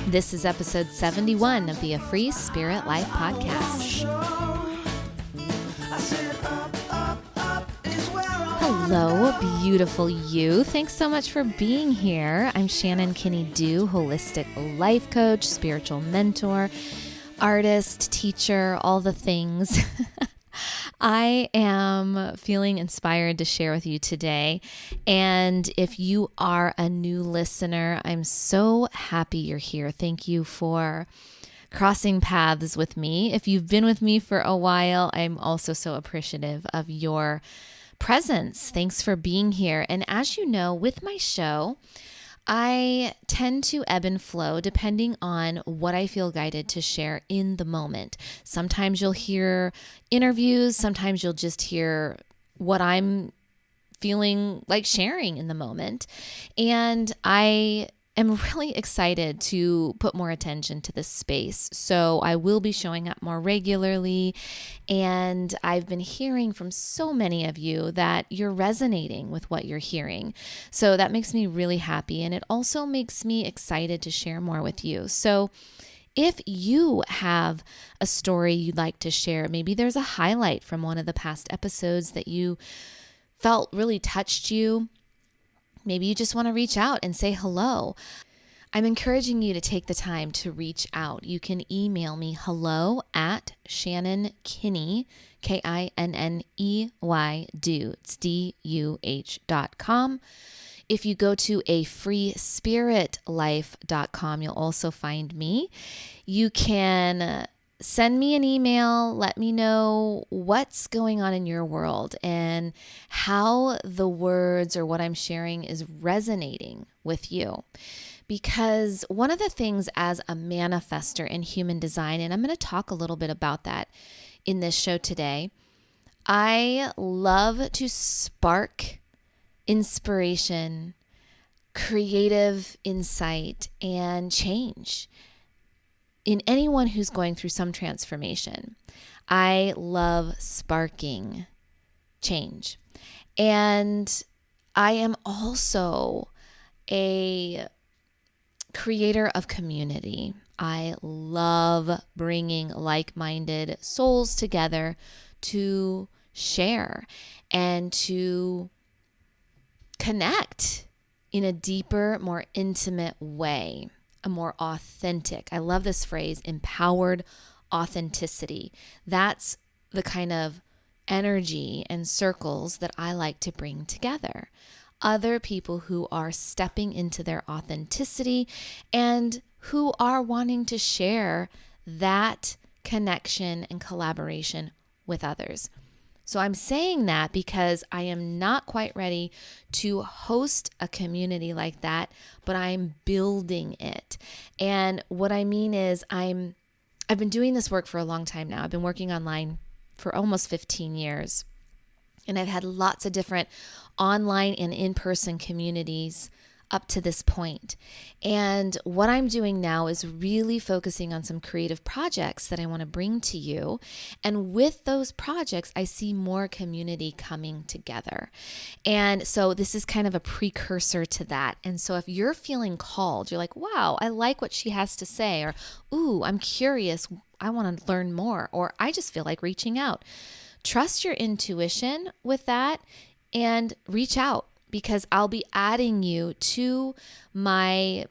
This is episode 71 of the A Free Spirit Life podcast. Hello, beautiful you. Thanks so much for being here. I'm Shannon Kinney-Düh, holistic life coach, spiritual mentor, artist, teacher, all the things. I am feeling inspired to share with you today. And if you are a new listener, I'm so happy you're here. Thank you for crossing paths with me. If you've been with me for a while, I'm also so appreciative of your presence. Thanks for being here. And as you know, with my show, I tend to ebb and flow depending on what I feel guided to share in the moment. Sometimes you'll hear interviews, sometimes you'll just hear what I'm feeling like sharing in the moment. And I am really excited to put more attention to this space. So I will be showing up more regularly. And I've been hearing from so many of you that you're resonating with what you're hearing. So that makes me really happy. And it also makes me excited to share more with you. So if you have a story you'd like to share, maybe there's a highlight from one of the past episodes that you felt really touched you. Maybe you just want to reach out and say hello. I'm encouraging you to take the time to reach out. You can email me hello@ShannonKinney, Kinney-Duh, it's DUH.com. If you go to afreespiritlife.com, you'll also find me. You can send me an email, let me know what's going on in your world and how the words or what I'm sharing is resonating with you. Because one of the things as a manifester in human design, and I'm going to talk a little bit about that in this show today, I love to spark inspiration, creative insight, and change in anyone who's going through some transformation. I love sparking change. And I am also a creator of community. I love bringing like-minded souls together to share and to connect in a deeper, more intimate way. A more authentic, I love this phrase, empowered authenticity. That's the kind of energy and circles that I like to bring together. Other people who are stepping into their authenticity and who are wanting to share that connection and collaboration with others. So I'm saying that because I am not quite ready to host a community like that, but I'm building it. And what I mean is I've been doing this work for a long time now. I've been working online for almost 15 years. And I've had lots of different online and in-person communities up to this point. And what I'm doing now is really focusing on some creative projects that I want to bring to you. And with those projects, I see more community coming together. And so this is kind of a precursor to that. And so if you're feeling called, you're like, wow, I like what she has to say, or, ooh, I'm curious, I want to learn more, or I just feel like reaching out. Trust your intuition with that and reach out, because I'll be adding you to my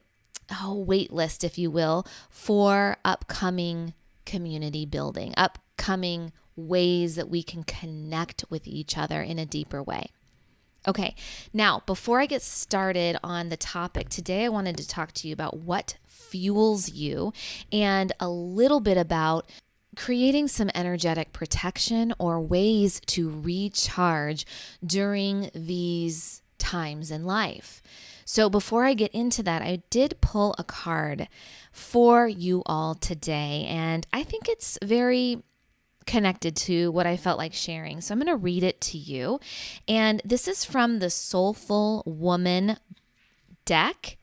wait list, if you will, for upcoming community building, upcoming ways that we can connect with each other in a deeper way. Okay, now before I get started on the topic, today I wanted to talk to you about what fuels you and a little bit about creating some energetic protection or ways to recharge during these times in life. So before I get into that, I did pull a card for you all today, and I think it's very connected to what I felt like sharing. So I'm going to read it to you. And this is from the Soulful Woman deck.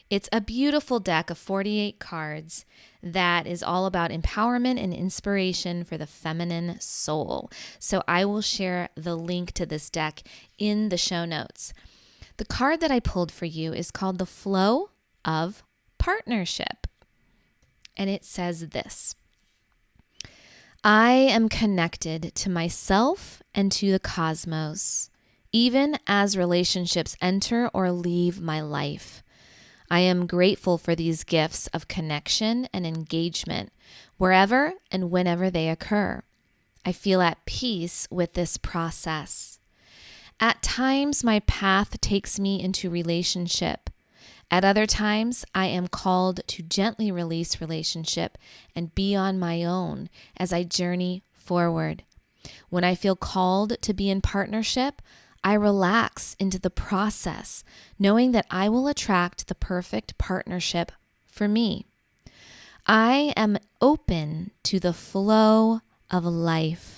It's a beautiful deck of 48 cards that is all about empowerment and inspiration for the feminine soul. So I will share the link to this deck in the show notes. The card that I pulled for you is called the Flow of Partnership. And it says this: I am connected to myself and to the cosmos, even as relationships enter or leave my life. I am grateful for these gifts of connection and engagement wherever and whenever they occur. I feel at peace with this process. At times, my path takes me into relationship. At other times, I am called to gently release relationship and be on my own as I journey forward. When I feel called to be in partnership, I relax into the process, knowing that I will attract the perfect partnership for me. I am open to the flow of life.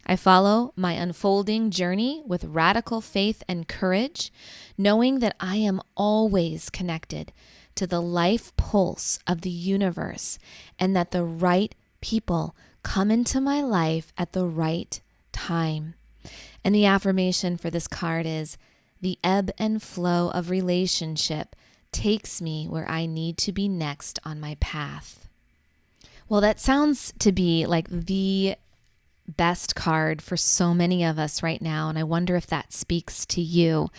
I follow my unfolding journey with radical faith and courage, knowing that I am always connected to the life pulse of the universe and that the right people come into my life at the right time. And the affirmation for this card is, the ebb and flow of relationship takes me where I need to be next on my path. Well, that sounds to be like the best card for so many of us right now, and I wonder if that speaks to you.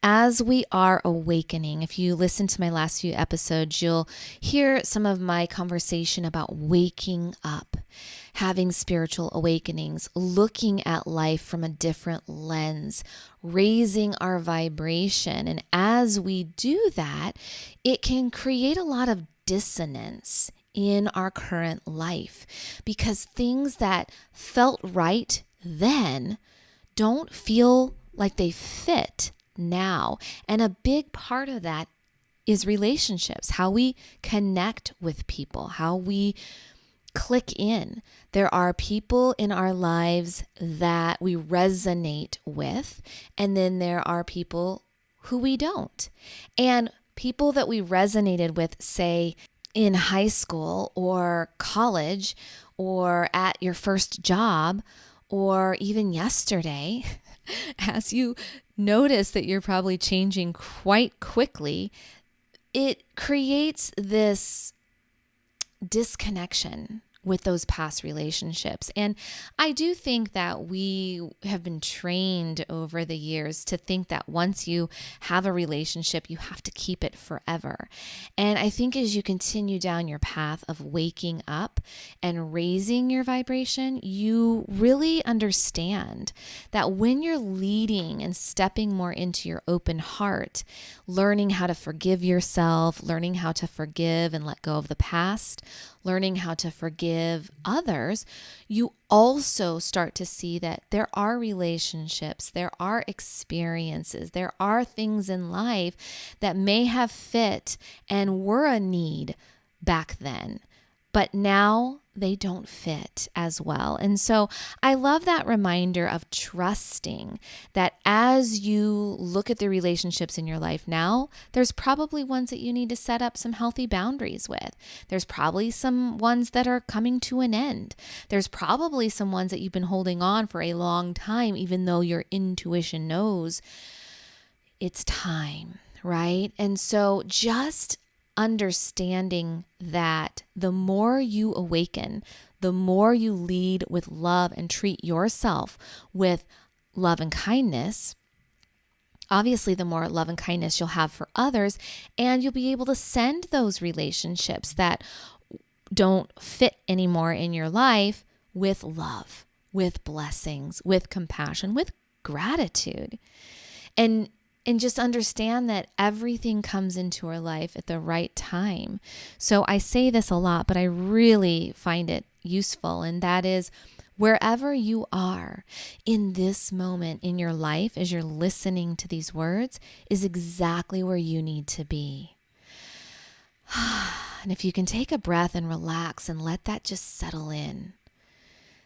As we are awakening, if you listen to my last few episodes, you'll hear some of my conversation about waking up, having spiritual awakenings, looking at life from a different lens, raising our vibration. And as we do that, it can create a lot of dissonance in our current life because things that felt right then don't feel like they fit now. And a big part of that is relationships, how we connect with people, how we click in. There are people in our lives that we resonate with, and then there are people who we don't. And people that we resonated with, say, in high school or college or at your first job or even yesterday, as you notice that you're probably changing quite quickly, it creates this disconnection with those past relationships. And I do think that we have been trained over the years to think that once you have a relationship, you have to keep it forever. And I think as you continue down your path of waking up and raising your vibration, you really understand that when you're leading and stepping more into your open heart, learning how to forgive yourself, learning how to forgive and let go of the past, learning how to forgive others, you also start to see that there are relationships, there are experiences, there are things in life that may have fit and were a need back then, but now they don't fit as well. And so I love that reminder of trusting that as you look at the relationships in your life now, there's probably ones that you need to set up some healthy boundaries with. There's probably some ones that are coming to an end. There's probably some ones that you've been holding on for a long time, even though your intuition knows it's time, right? And so just understanding that the more you awaken, the more you lead with love and treat yourself with love and kindness, obviously the more love and kindness you'll have for others, and you'll be able to send those relationships that don't fit anymore in your life with love, with blessings, with compassion, with gratitude. And just understand that everything comes into our life at the right time. So I say this a lot, but I really find it useful. And that is, wherever you are in this moment in your life, as you're listening to these words, is exactly where you need to be. And if you can take a breath and relax and let that just settle in,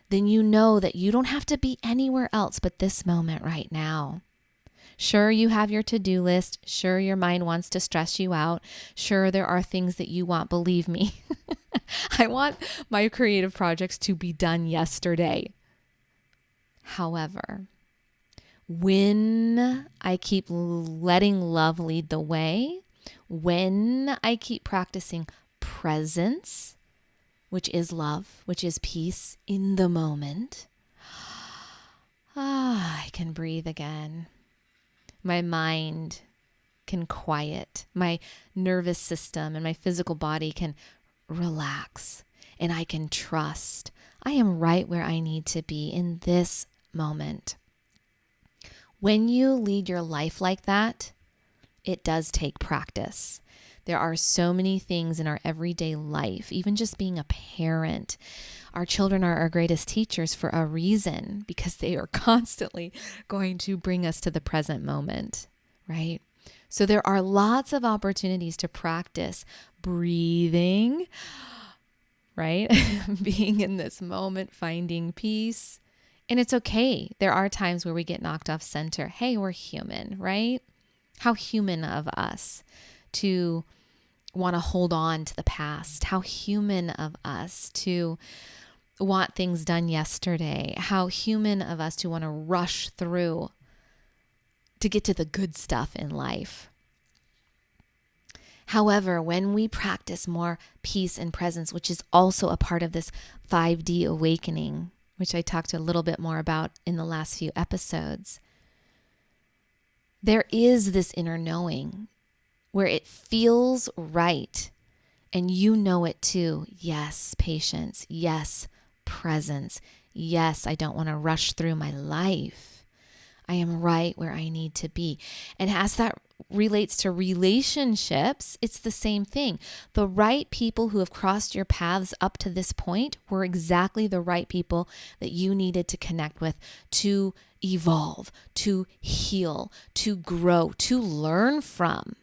then you know that you don't have to be anywhere else but this moment right now. Sure, you have your to-do list. Sure, your mind wants to stress you out. Sure, there are things that you want. Believe me, I want my creative projects to be done yesterday. However, When I keep letting love lead the way, when I keep practicing presence, which is love, which is peace in the moment, I can breathe again. My mind can quiet. My nervous system and my physical body can relax. And I can trust I am right where I need to be in this moment. When you lead your life like that, it does take practice. There are so many things in our everyday life, even just being a parent. Our children are our greatest teachers for a reason, because they are constantly going to bring us to the present moment, right? So there are lots of opportunities to practice breathing, right? Being in this moment, finding peace. And it's okay. There are times where we get knocked off center. Hey, we're human, right? How human of us to want to hold on to the past. How human of us to want things done yesterday. How human of us to want to rush through to get to the good stuff in life. However, when we practice more peace and presence, which is also a part of this 5D awakening, which I talked a little bit more about in the last few episodes, there is this inner knowing where it feels right. And you know it too. Yes, patience. Yes, presence. Yes, I don't want to rush through my life. I am right where I need to be. And as that relates to relationships, it's the same thing. The right people who have crossed your paths up to this point were exactly the right people that you needed to connect with to evolve, to heal, to grow, to learn from.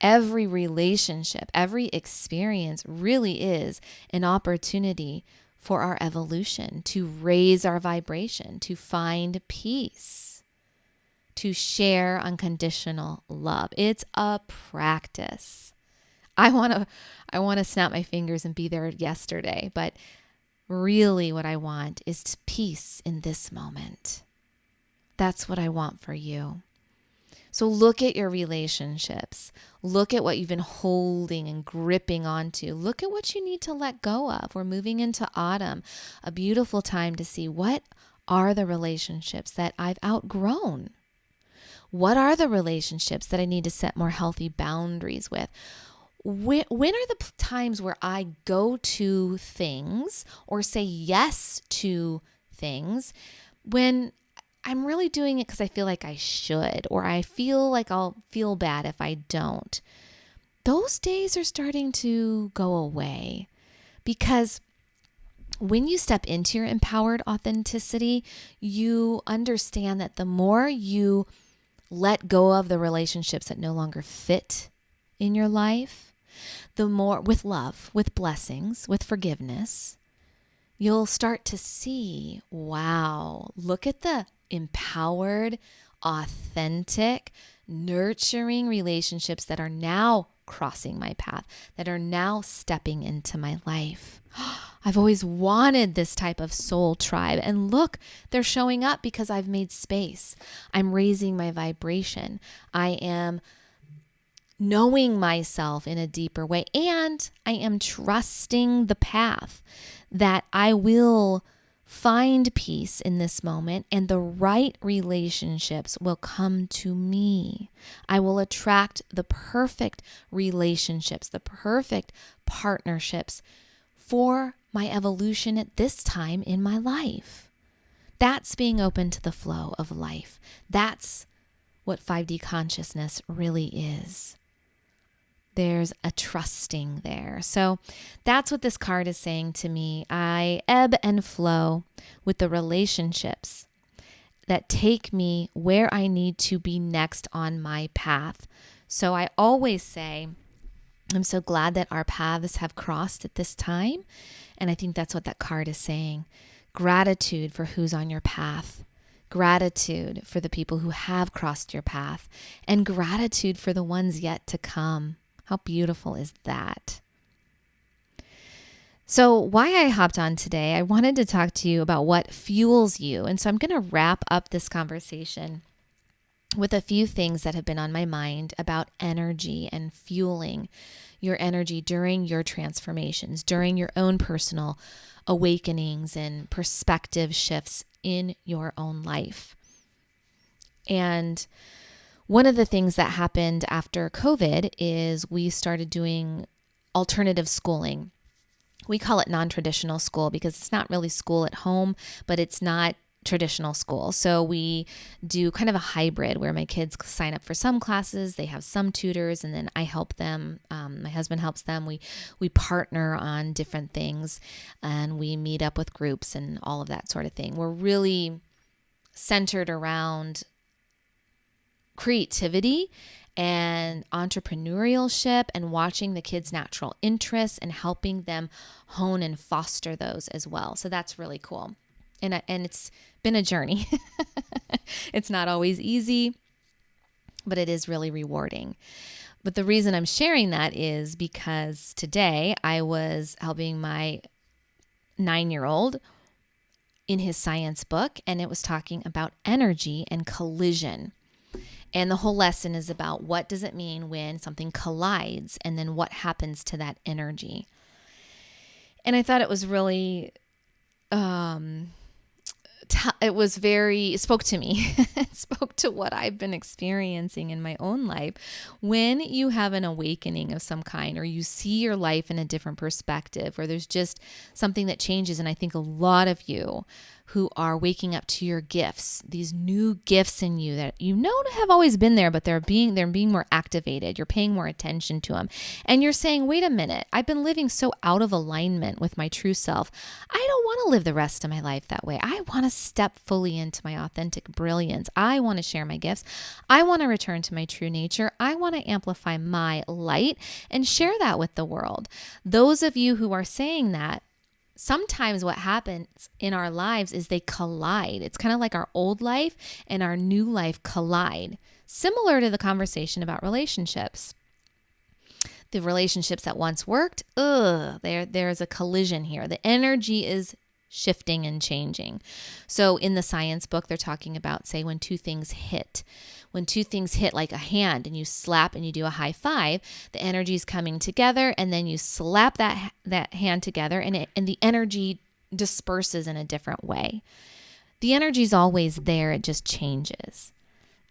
Every relationship, every experience really is an opportunity for our evolution, to raise our vibration, to find peace, to share unconditional love. It's a practice. I want to snap my fingers and be there yesterday, but really what I want is peace in this moment. That's what I want for you. So look at your relationships. Look at what you've been holding and gripping onto. Look at what you need to let go of. We're moving into autumn, a beautiful time to see what are the relationships that I've outgrown. What are the relationships that I need to set more healthy boundaries with? When are the times where I go to things or say yes to things when I'm really doing it because I feel like I should, or I feel like I'll feel bad if I don't? Those days are starting to go away, because when you step into your empowered authenticity, you understand that the more you let go of the relationships that no longer fit in your life, the more, with love, with blessings, with forgiveness, you'll start to see, wow, look at the empowered, authentic, nurturing relationships that are now crossing my path, that are now stepping into my life. I've always wanted this type of soul tribe. And look, they're showing up because I've made space. I'm raising my vibration. I am knowing myself in a deeper way. And I am trusting the path that I will find peace in this moment, and the right relationships will come to me. I will attract the perfect relationships, the perfect partnerships for my evolution at this time in my life. That's being open to the flow of life. That's what 5D consciousness really is. There's a trusting there. So that's what this card is saying to me. I ebb and flow with the relationships that take me where I need to be next on my path. So I always say, I'm so glad that our paths have crossed at this time. And I think that's what that card is saying. Gratitude for who's on your path. Gratitude for the people who have crossed your path. And gratitude for the ones yet to come. How beautiful is that? So why I hopped on today, I wanted to talk to you about what fuels you. And so I'm going to wrap up this conversation with a few things that have been on my mind about energy and fueling your energy during your transformations, during your own personal awakenings and perspective shifts in your own life. And one of the things that happened after COVID is we started doing alternative schooling. We call it non-traditional school because it's not really school at home, but it's not traditional school. So we do kind of a hybrid where my kids sign up for some classes, they have some tutors, and then I help them. My husband helps them. We partner on different things, and we meet up with groups and all of that sort of thing. We're really centered around creativity and entrepreneurship and watching the kids' natural interests and helping them hone and foster those as well. So that's really cool. And it's been a journey. It's not always easy, but it is really rewarding. But the reason I'm sharing that is because today I was helping my 9-year-old in his science book, and it was talking about energy and collision. And the whole lesson is about what does it mean when something collides, and then what happens to that energy. And I thought it was really it spoke to me. It spoke to what I've been experiencing in my own life. When you have an awakening of some kind, or you see your life in a different perspective, or there's just something that changes. And I think a lot of you who are waking up to your gifts, these new gifts in you that you know have always been there, but they're being more activated. You're paying more attention to them. And you're saying, wait a minute, I've been living so out of alignment with my true self. I don't want to live the rest of my life that way. I want to step fully into my authentic brilliance. I want to share my gifts. I want to return to my true nature. I want to amplify my light and share that with the world. Those of you who are saying that, sometimes what happens in our lives is they collide. It's kind of like our old life and our new life collide, similar to the conversation about relationships. The relationships that once worked, there's a collision here. The energy is shifting and changing. So in the science book, they're talking about, say, when two things hit. When two things hit like a hand and you slap and you do a high five, the energy is coming together, and then you slap that hand together, and the energy disperses in a different way. The energy is always there. It just changes.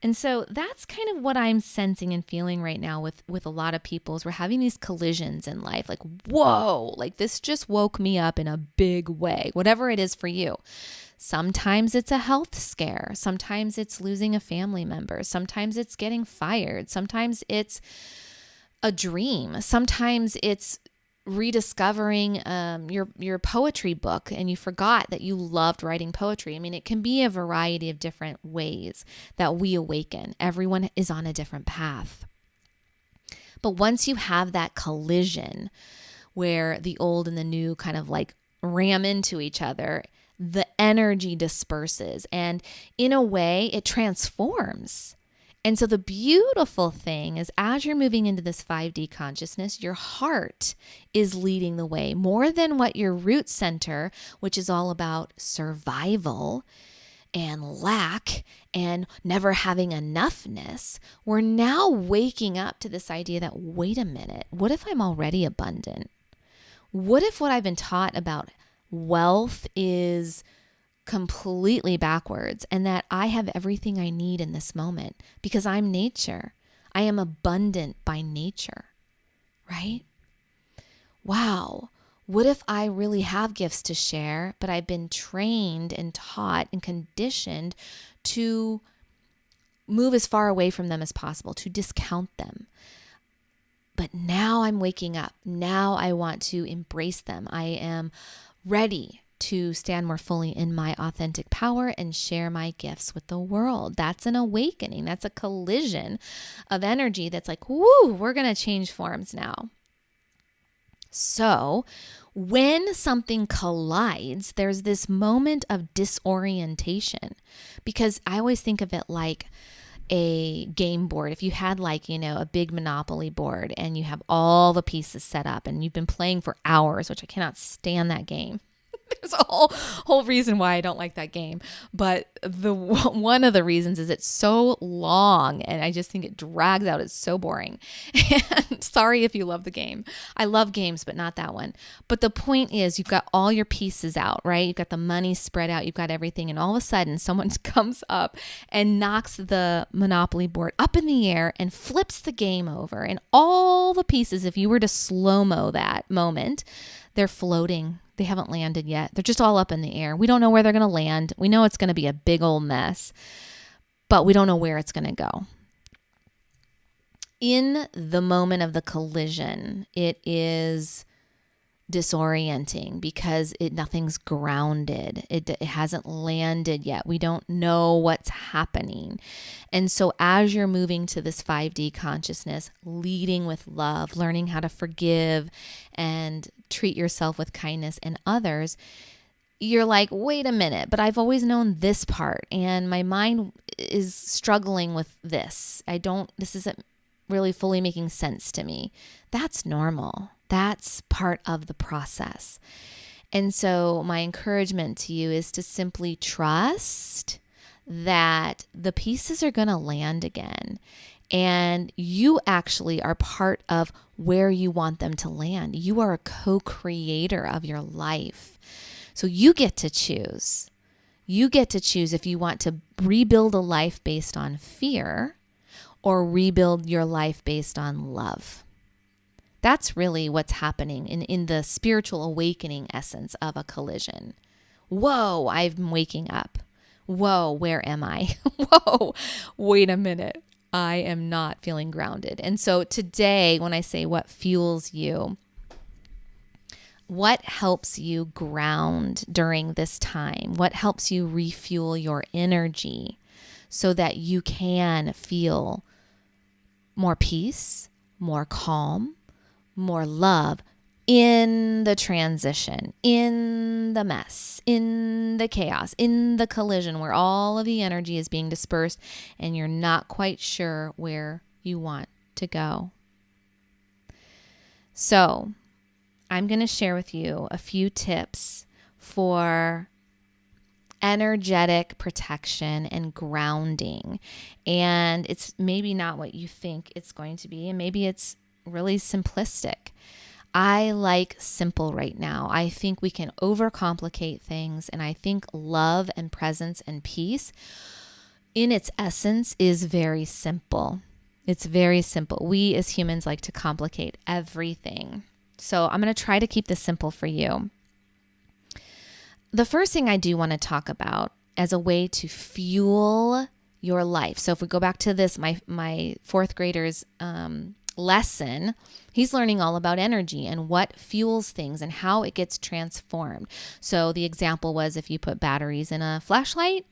And so that's kind of what I'm sensing and feeling right now with a lot of people is we're having these collisions in life. Like, whoa, like this just woke me up in a big way, whatever it is for you. Sometimes it's a health scare. Sometimes it's losing a family member. Sometimes it's getting fired. Sometimes it's a dream. Sometimes it's rediscovering your poetry book and you forgot that you loved writing poetry. I mean, it can be a variety of different ways that we awaken. Everyone is on a different path. But once you have that collision where the old and the new kind of like ram into each other, the energy disperses, and in a way it transforms. And so the beautiful thing is, as you're moving into this 5D consciousness, your heart is leading the way more than what your root center, which is all about survival and lack and never having enoughness. We're now waking up to this idea that, wait a minute, what if I'm already abundant? What if what I've been taught about wealth is completely backwards, and that I have everything I need in this moment because I'm nature. I am abundant by nature, right? Wow. What if I really have gifts to share, but I've been trained and taught and conditioned to move as far away from them as possible, to discount them. But now I'm waking up. Now I want to embrace them. I am ready to stand more fully in my authentic power and share my gifts with the world. That's an awakening. That's a collision of energy that's like, woo, we're going to change forms now. So when something collides, there's this moment of disorientation, because I always think of it like a game board. If you had a big Monopoly board and you have all the pieces set up and you've been playing for hours, which I cannot stand that game. There's a whole reason why I don't like that game. But one of the reasons is it's so long and I just think it drags out. It's so boring. And sorry if you love the game. I love games, but not that one. But the point is you've got all your pieces out, right? You've got the money spread out. You've got everything. And all of a sudden someone comes up and knocks the Monopoly board up in the air and flips the game over. And all the pieces, if you were to slow-mo that moment, they're floating. They haven't landed yet. They're just all up in the air. We don't know where they're going to land. We know it's going to be a big old mess, but we don't know where it's going to go. In the moment of the collision, it is disorienting because nothing's grounded. It hasn't landed yet. We don't know what's happening. And so as you're moving to this 5D consciousness, leading with love, learning how to forgive and treat yourself with kindness and others, you're like, wait a minute, but I've always known this part and my mind is struggling with this. This isn't really fully making sense to me. That's normal. That's part of the process. And so my encouragement to you is to simply trust that the pieces are going to land again. And you actually are part of where you want them to land. You are a co-creator of your life. So you get to choose. You get to choose if you want to rebuild a life based on fear or rebuild your life based on love. That's really what's happening in the spiritual awakening essence of a collision. Whoa, I'm waking up. Whoa, where am I? Whoa, wait a minute. I am not feeling grounded. And so today, when I say what fuels you, what helps you ground during this time? What helps you refuel your energy so that you can feel more peace, more calm, more love in the transition, in the mess, in the chaos, in the collision where all of the energy is being dispersed and you're not quite sure where you want to go. So I'm going to share with you a few tips for energetic protection and grounding. And it's maybe not what you think it's going to be, and maybe it's really simplistic. I like simple right now. I think we can overcomplicate things, and I think love and presence and peace in its essence is very simple. It's very simple. We as humans like to complicate everything. So I'm going to try to keep this simple for you. The first thing I do want to talk about as a way to fuel your life. So if we go back to this, my fourth grader's lesson, he's learning all about energy and what fuels things and how it gets transformed. So the example was if you put batteries in a flashlight,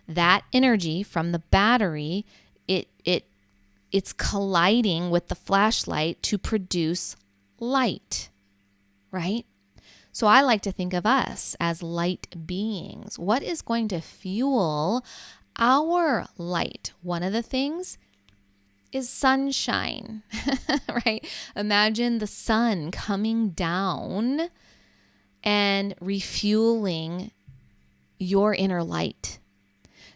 that energy from the battery, it's colliding with the flashlight to produce light, right? So I like to think of us as light beings. What is going to fuel our light? One of the things is sunshine, right? Imagine the sun coming down and refueling your inner light.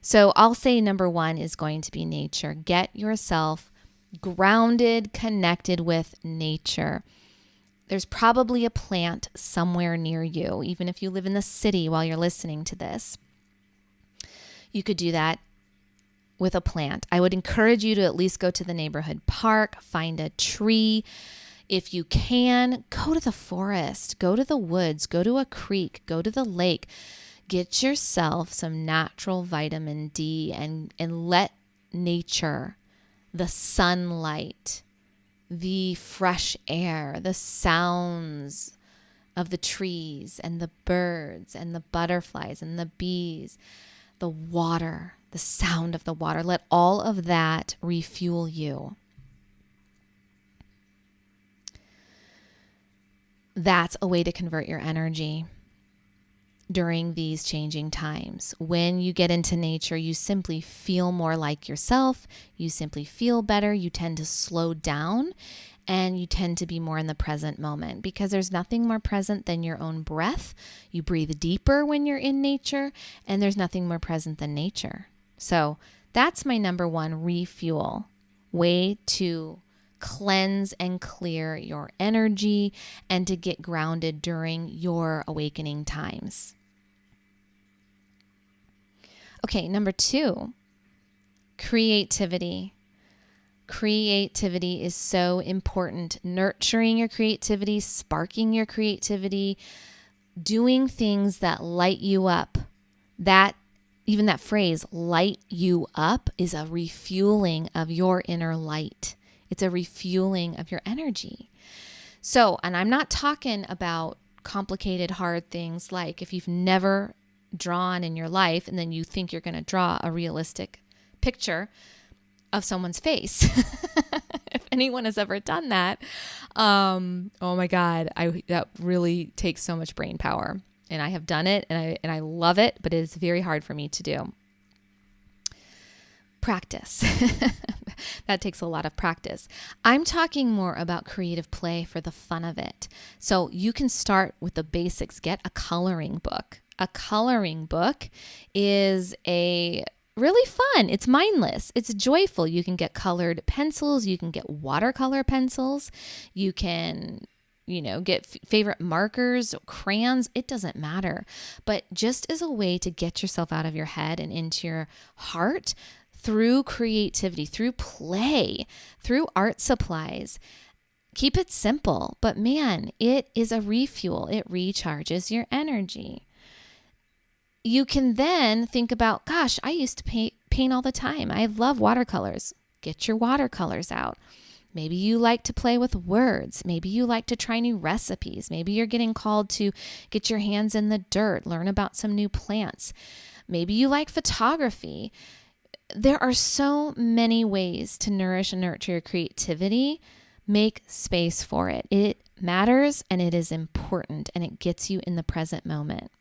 So I'll say number one is going to be nature. Get yourself grounded, connected with nature. There's probably a plant somewhere near you, even if you live in the city while you're listening to this. You could do that with a plant. I would encourage you to at least go to the neighborhood park, find a tree. If you can, go to the forest, go to the woods, go to a creek, go to the lake. Get yourself some natural vitamin D and let nature, the sunlight, the fresh air, the sounds of the trees and the birds and the butterflies and the bees, the water, the sound of the water. Let all of that refuel you. That's a way to convert your energy during these changing times. When you get into nature, you simply feel more like yourself. You simply feel better. You tend to slow down and you tend to be more in the present moment because there's nothing more present than your own breath. You breathe deeper when you're in nature, and there's nothing more present than nature. So that's my number one refuel way to cleanse and clear your energy and to get grounded during your awakening times. Okay, number 2, creativity. Creativity is so important. Nurturing your creativity, sparking your creativity, doing things that light you up. Even that phrase, light you up, is a refueling of your inner light. It's a refueling of your energy. So, and I'm not talking about complicated, hard things like if you've never drawn in your life and then you think you're going to draw a realistic picture of someone's face. If anyone has ever done that, oh my God, that really takes so much brain power. And I have done it, and I love it, but it is very hard for me to do. Practice. That takes a lot of practice. I'm talking more about creative play for the fun of it. So you can start with the basics. Get a coloring book. A coloring book is really fun. It's mindless. It's joyful. You can get colored pencils. You can get watercolor pencils. You can get favorite markers, crayons, it doesn't matter. But just as a way to get yourself out of your head and into your heart through creativity, through play, through art supplies. Keep it simple, but man, it is a refuel. It recharges your energy. You can then think about, gosh, I used to paint all the time. I love watercolors. Get your watercolors out. Maybe you like to play with words. Maybe you like to try new recipes. Maybe you're getting called to get your hands in the dirt, learn about some new plants. Maybe you like photography. There are so many ways to nourish and nurture your creativity. Make space for it. It matters and it is important and it gets you in the present moment.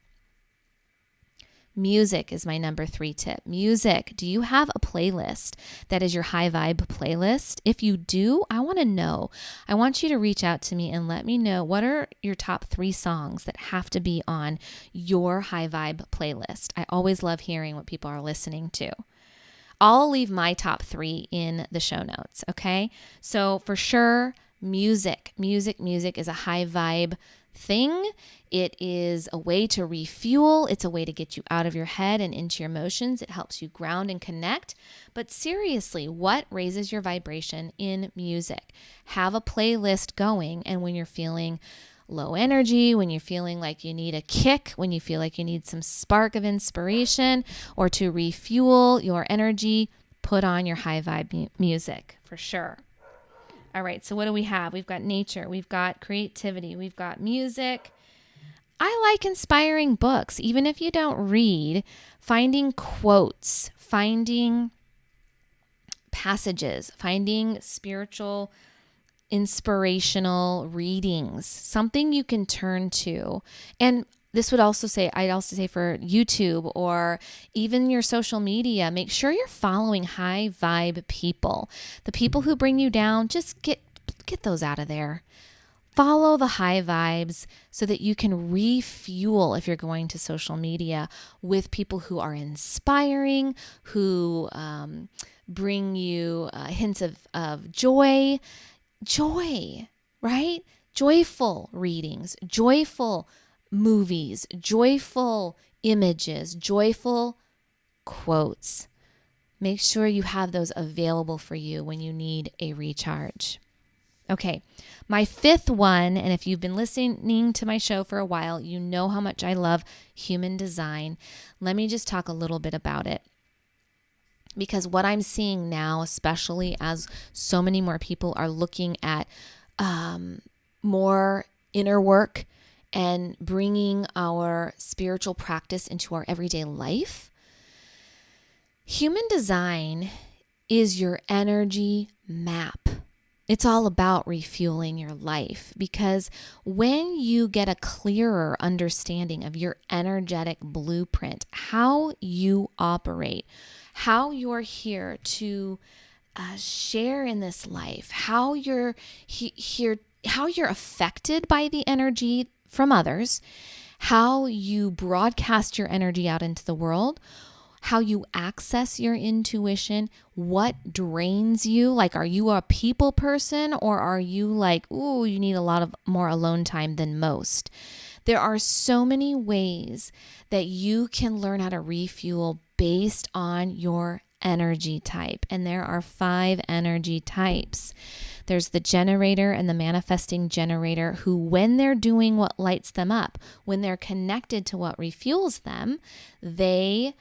Music is my number 3 tip. Music. Do you have a playlist that is your high vibe playlist? If you do, I want to know. I want you to reach out to me and let me know what are your top 3 songs that have to be on your high vibe playlist. I always love hearing what people are listening to. I'll leave my top 3 in the show notes, okay? So for sure, music is a high vibe thing. It is a way to refuel. It's a way to get you out of your head and into your emotions. It helps you ground and connect. But seriously, what raises your vibration in music? Have a playlist going, and when you're feeling low energy, when you're feeling like you need a kick, when you feel like you need some spark of inspiration or to refuel your energy, put on your high vibe music for sure. All right, so what do we have? We've got nature, we've got creativity, we've got music. I like inspiring books. Even if you don't read, finding quotes, finding passages, finding spiritual, inspirational readings, something you can turn to. And this would also say, I'd also say for YouTube or even your social media, make sure you're following high vibe people. The people who bring you down, just get those out of there. Follow the high vibes so that you can refuel if you're going to social media with people who are inspiring, who bring you hints of joy, right? Joyful readings, joyful movies, joyful images, joyful quotes. Make sure you have those available for you when you need a recharge. Okay, my 5th one, and if you've been listening to my show for a while, you know how much I love human design. Let me just talk a little bit about it. Because what I'm seeing now, especially as so many more people are looking at more inner work and bringing our spiritual practice into our everyday life, human design is your energy map. It's all about refueling your life, because when you get a clearer understanding of your energetic blueprint, how you operate, how you're here to share in this life, how you're here, how you're affected by the energy from others, how you broadcast your energy out into the world, how you access your intuition, what drains you. Like, are you a people person, or are you like, ooh, you need a lot of more alone time than most? There are so many ways that you can learn how to refuel based on your energy type. And there are 5 energy types. There's the generator and the manifesting generator, who, when they're doing what lights them up, when they're connected to what refuels them, they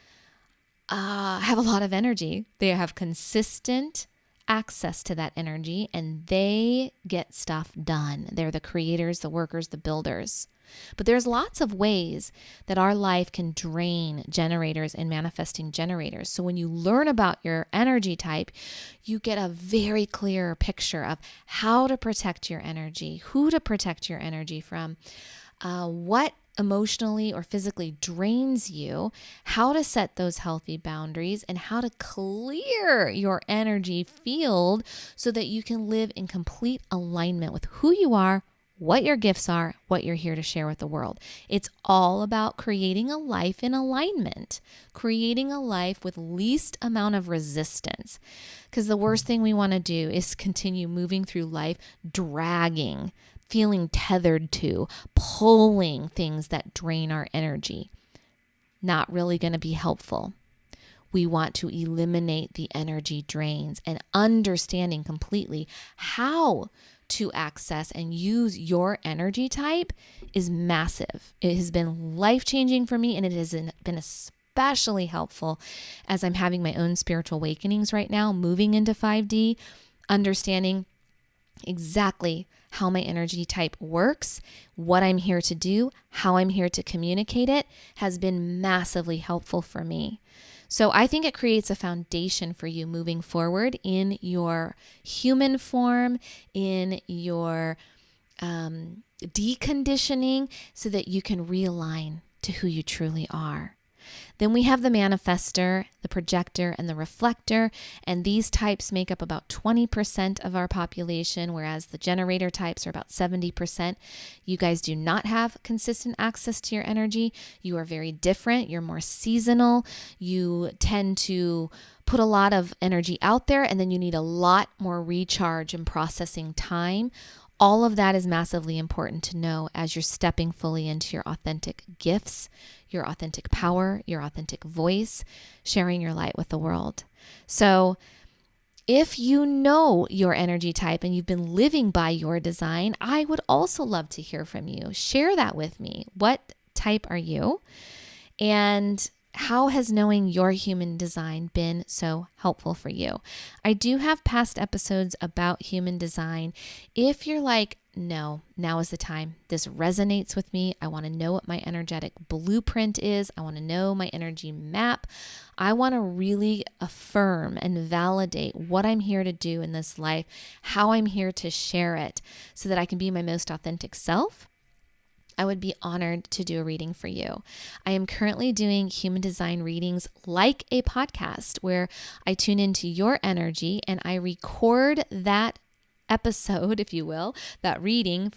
have a lot of energy. They have consistent access to that energy, and they get stuff done. They're the creators, the workers, the builders. But there's lots of ways that our life can drain generators and manifesting generators. So when you learn about your energy type, you get a very clear picture of how to protect your energy, who to protect your energy from, what emotionally or physically drains you, how to set those healthy boundaries, and how to clear your energy field so that you can live in complete alignment with who you are, what your gifts are, what you're here to share with the world. It's all about creating a life in alignment, creating a life with least amount of resistance. Because the worst thing we want to do is continue moving through life dragging, feeling tethered to, pulling things that drain our energy. Not really going to be helpful. We want to eliminate the energy drains, and understanding completely how to access and use your energy type is massive. It has been life-changing for me, and it has been especially helpful as I'm having my own spiritual awakenings right now, moving into 5D, understanding exactly how my energy type works, what I'm here to do, how I'm here to communicate it, has been massively helpful for me. So I think it creates a foundation for you moving forward in your human form, in your deconditioning, so that you can realign to who you truly are. Then we have the manifestor, the projector, and the reflector, and these types make up about 20% of our population, whereas the generator types are about 70%. You guys do not have consistent access to your energy. You are very different. You're more seasonal. You tend to put a lot of energy out there, and then you need a lot more recharge and processing time. All of that is massively important to know as you're stepping fully into your authentic gifts, your authentic power, your authentic voice, sharing your light with the world. So if you know your energy type and you've been living by your design, I would also love to hear from you. Share that with me. What type are you? And how has knowing your human design been so helpful for you? I do have past episodes about human design. If you're like, no, now is the time. This resonates with me. I want to know what my energetic blueprint is. I want to know my energy map. I want to really affirm and validate what I'm here to do in this life, how I'm here to share it so that I can be my most authentic self. I would be honored to do a reading for you. I am currently doing human design readings like a podcast where I tune into your energy and I record that episode, if you will, that reading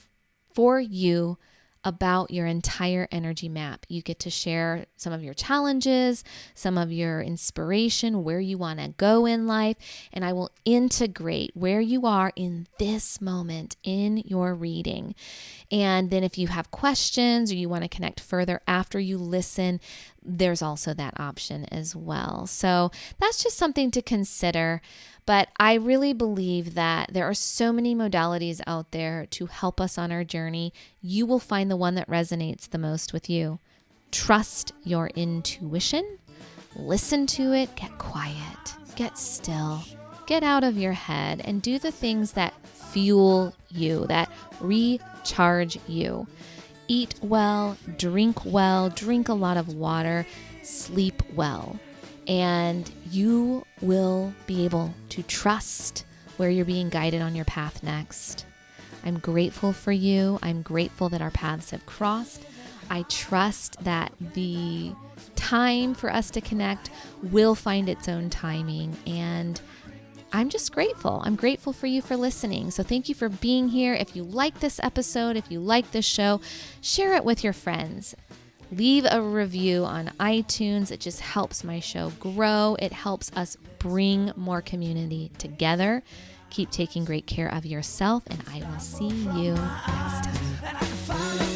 for you about your entire energy map. You get to share some of your challenges, some of your inspiration, where you want to go in life, and I will integrate where you are in this moment in your reading. And then if you have questions or you want to connect further after you listen, there's also that option as well. So that's just something to consider. But I really believe that there are so many modalities out there to help us on our journey. You will find the one that resonates the most with you. Trust your intuition. Listen to it. Get quiet. Get still. Get out of your head and do the things that fuel you, that recharge you. Eat well, drink a lot of water, sleep well. And you will be able to trust where you're being guided on your path next. I'm grateful for you. I'm grateful that our paths have crossed. I trust that the time for us to connect will find its own timing. And I'm just grateful. I'm grateful for you for listening. So thank you for being here. If you like this episode, if you like this show, share it with your friends. Leave a review on iTunes. It just helps my show grow. It helps us bring more community together. Keep taking great care of yourself, and I will see you next time.